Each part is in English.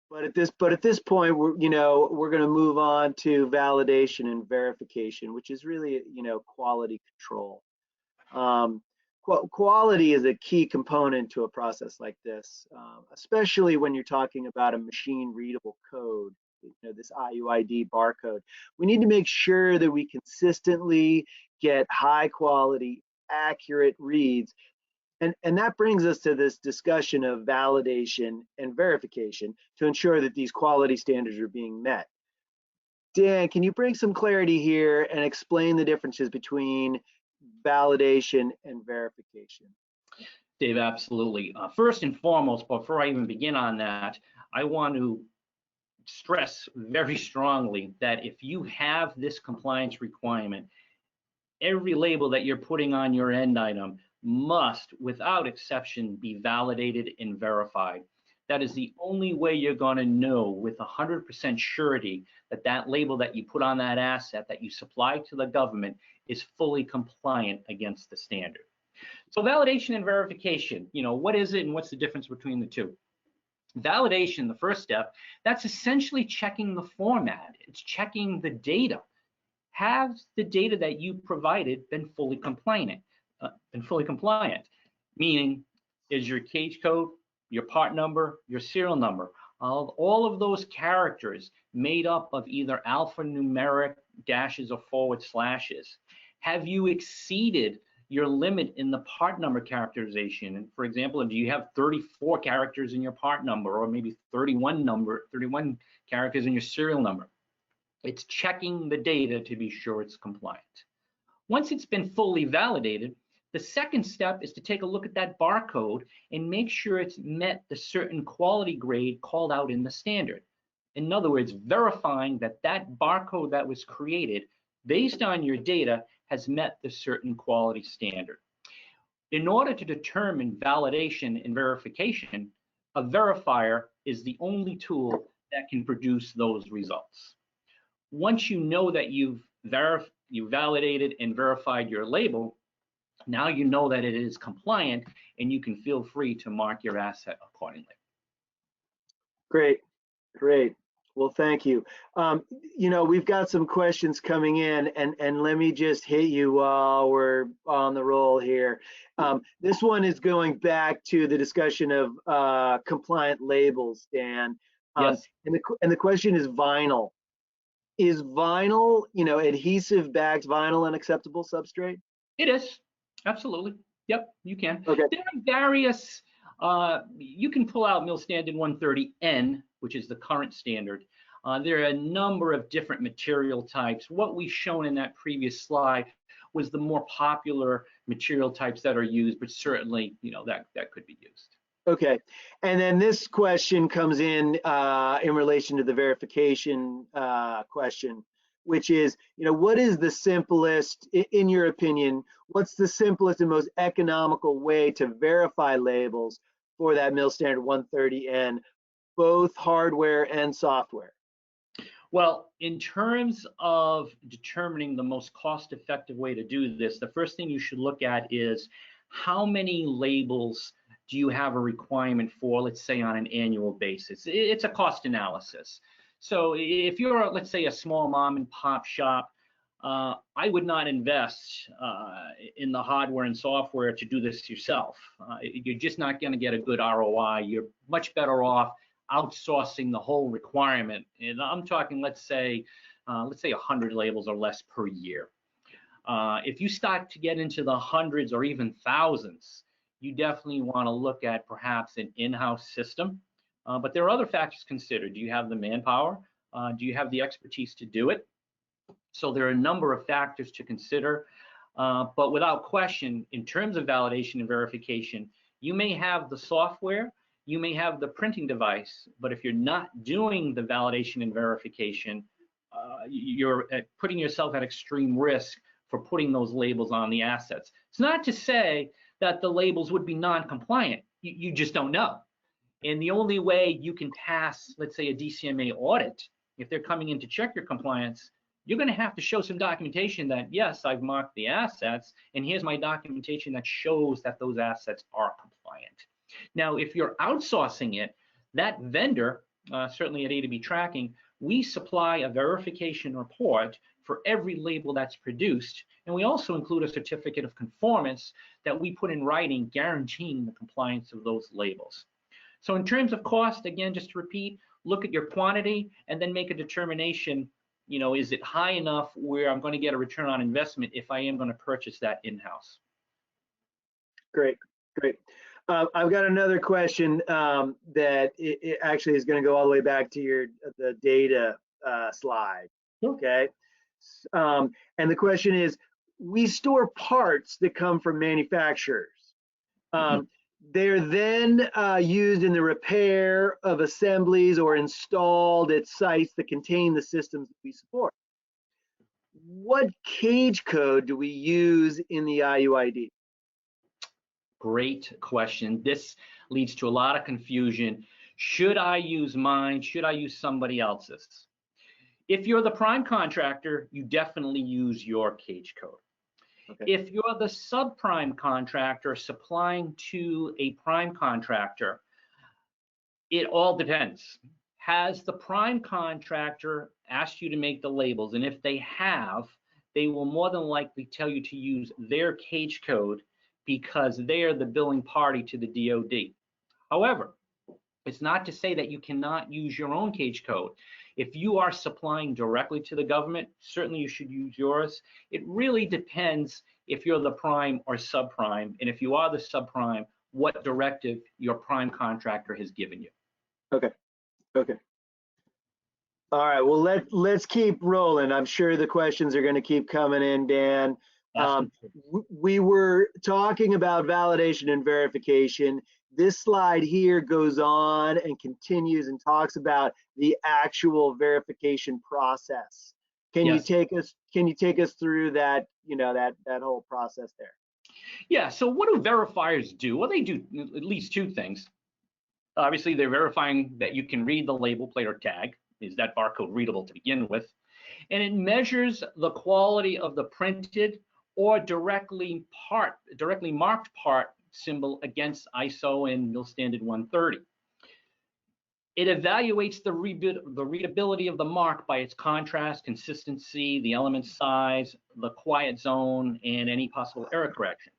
But at this point, we're going to move on to validation and verification, which is really, quality control. Quality is a key component to a process like this, especially when you're talking about a machine readable code, this IUID barcode. We need to make sure that we consistently get high quality, accurate reads. And that brings us to this discussion of validation and verification to ensure that these quality standards are being met. Dan, can you bring some clarity here and explain the differences between validation and verification? Dave, absolutely. First and foremost, before I even begin on that, I want to stress very strongly that if you have this compliance requirement, every label that you're putting on your end item must, without exception, be validated and verified. That is the only way you're going to know with 100% surety that that label that you put on that asset that you supply to the government is fully compliant against the standard. So validation and verification, what is it and what's the difference between the two? Validation, the first step, that's essentially checking the format. It's checking the data. Has the data that you provided been fully compliant? Meaning, is your cage code, your part number, your serial number, all of those characters made up of either alphanumeric dashes or forward slashes? Have you exceeded your limit in the part number characterization? And for example, do you have 34 characters in your part number, or maybe 31 characters in your serial number? It's checking the data to be sure it's compliant. Once it's been fully validated, the second step is to take a look at that barcode and make sure it's met the certain quality grade called out in the standard. In other words, verifying that that barcode that was created based on your data has met the certain quality standard. In order to determine validation and verification, a verifier is the only tool that can produce those results. Once you know that you validated and verified your label, now you know that it is compliant, and you can feel free to mark your asset accordingly. Great. Well, thank you. We've got some questions coming in, and let me just hit you while we're on the roll here. This one is going back to the discussion of compliant labels, Dan. Yes. And the question is vinyl. Is vinyl, adhesive bagged vinyl an acceptable substrate? It is. Absolutely. Yep, you can. Okay. There are various, you can pull out Mill Standard 130N, which is the current standard. There are a number of different material types. What we've shown in that previous slide was the more popular material types that are used, but certainly, that could be used. Okay, and then this question comes in relation to the verification question, which is, what is the simplest, in your opinion, what's the simplest and most economical way to verify labels for that Mill Standard 130N, both hardware and software? Well, in terms of determining the most cost-effective way to do this, the first thing you should look at is how many labels do you have a requirement for, let's say, on an annual basis. It's a cost analysis. So if you're, let's say, a small mom and pop shop, I would not invest in the hardware and software to do this yourself. You're just not going to get a good ROI. You're much better off outsourcing the whole requirement. And I'm talking, let's say 100 labels or less per year. If you start to get into the hundreds or even thousands, you definitely want to look at perhaps an in-house system. But there are other factors considered. Do you have the manpower? Do you have the expertise to do it? So there are a number of factors to consider. But without question, in terms of validation and verification, you may have the software, you may have the printing device, but if you're not doing the validation and verification, you're putting yourself at extreme risk for putting those labels on the assets. It's not to say that the labels would be non-compliant. You just don't know. And the only way you can pass, let's say, a DCMA audit, if they're coming in to check your compliance, you're going to have to show some documentation that, yes, I've marked the assets, and here's my documentation that shows that those assets are compliant. Now, if you're outsourcing it, that vendor certainly at A2B Tracking, we supply a verification report for every label that's produced, and we also include a certificate of conformance that we put in writing guaranteeing the compliance of those labels. So in terms of cost, again, just to repeat, look at your quantity and then make a determination, is it high enough where I'm going to get a return on investment if I am going to purchase that in-house? Great, great. I've got another question that it actually is going to go all the way back to the data slide. Okay. And the question is, we store parts that come from manufacturers. They're then used in the repair of assemblies or installed at sites that contain the systems that we support. What cage code do we use in the IUID? Great question. This leads to a lot of confusion. Should I use mine? Should I use somebody else's? If you're the prime contractor, you definitely use your cage code. Okay. If you're the subprime contractor supplying to a prime contractor, it all depends. Has the prime contractor asked you to make the labels? And if they have, they will more than likely tell you to use their cage code because they are the billing party to the DoD. However, it's not to say that you cannot use your own cage code. If you are supplying directly to the government, certainly you should use yours. It really depends if you're the prime or subprime, and if you are the subprime, what directive your prime contractor has given you. Okay, okay. All right, well, let's keep rolling. I'm sure the questions are going to keep coming in, Dan. We were talking about validation and verification. This slide here goes on and continues and talks about the actual verification process. Can you take us through that, that whole process there? Yeah, so what do verifiers do? Well, they do at least two things. Obviously, they're verifying that you can read the label, plate, or tag. Is that barcode readable to begin with? And it measures the quality of the printed or directly marked part symbol against ISO and MIL Standard 130. It evaluates the readability of the mark by its contrast, consistency, the element size, the quiet zone, and any possible error corrections.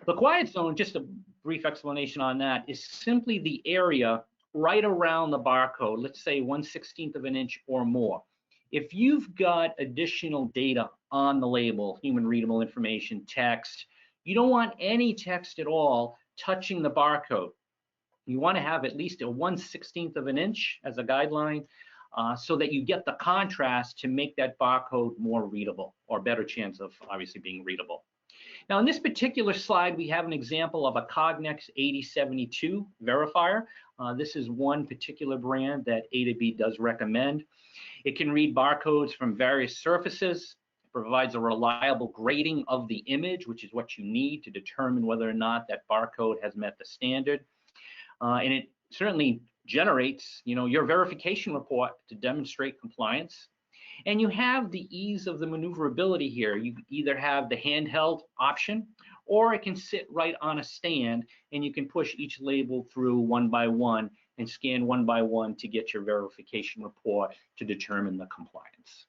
The quiet zone, just a brief explanation on that, is simply the area right around the barcode, let's say 1/16 of an inch or more. If you've got additional data on the label, human readable information, text, you don't want any text at all touching the barcode. You want to have at least a 1/16 of an inch as a guideline so that you get the contrast to make that barcode more readable, or better chance of obviously being readable. Now in this particular slide, we have an example of a Cognex 8072 verifier. This is one particular brand that A2B does recommend. It can read barcodes from various surfaces. It provides a reliable grading of the image, which is what you need to determine whether or not that barcode has met the standard. And it certainly generates, your verification report to demonstrate compliance. And you have the ease of the maneuverability here. You either have the handheld option, or it can sit right on a stand, and you can push each label through one by one and scan one by one to get your verification report to determine the compliance.